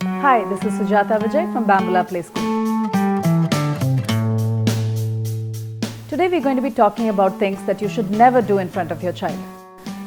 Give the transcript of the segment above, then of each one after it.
Hi, this is Sujata Vijay from Bamboola Play School. Today we're going to be talking about things that you should never do in front of your child.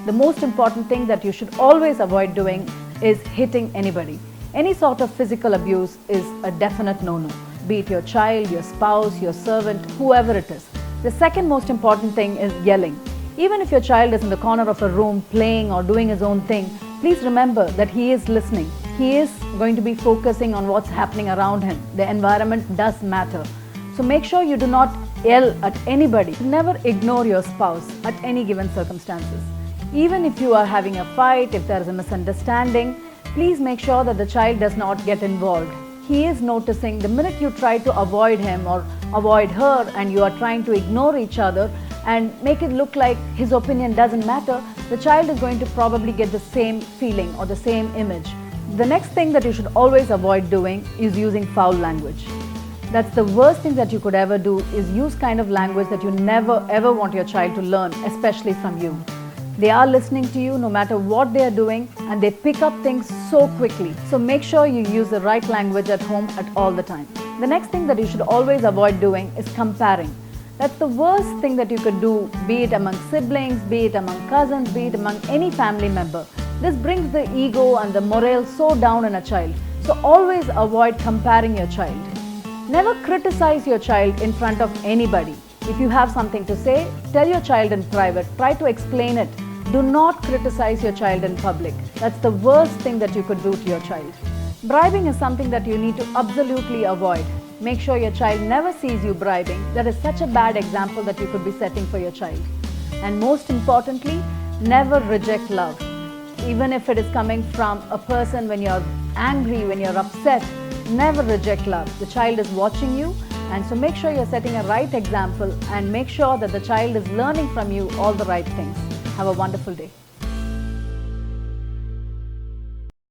The most important thing that you should always avoid doing is hitting anybody. Any sort of physical abuse is a definite no-no, be it your child, your spouse, your servant, whoever it is. The second most important thing is yelling. Even if your child is in the corner of a room playing or doing his own thing, please remember that he is listening. He is going to be focusing on what's happening around him. The environment does matter. So make sure you do not yell at anybody. Never ignore your spouse at any given circumstances. Even if you are having a fight, if there is a misunderstanding, please make sure that the child does not get involved. He is noticing the minute you try to avoid him or avoid her and you are trying to ignore each other and make it look like his opinion doesn't matter, the child is going to probably get the same feeling or the same image. The next thing that you should always avoid doing is using foul language. That's the worst thing that you could ever do, is use kind of language that you never ever want your child to learn, especially from you. They are listening to you no matter what they are doing, and they pick up things so quickly. So make sure you use the right language at home at all the time. The next thing that you should always avoid doing is comparing. That's the worst thing that you could do, be it among siblings, be it among cousins, be it among any family member. This brings the ego and the morale so down in a child. So always avoid comparing your child. Never criticize your child in front of anybody. If you have something to say, tell your child in private. Try to explain it. Do not criticize your child in public. That's the worst thing that you could do to your child. Bribing is something that you need to absolutely avoid. Make sure your child never sees you bribing. That is such a bad example that you could be setting for your child. And most importantly, never reject love. Even if it is coming from a person when you're angry, when you're upset, never reject love. The child is watching you, and so make sure you're setting a right example and make sure that the child is learning from you all the right things. Have a wonderful day.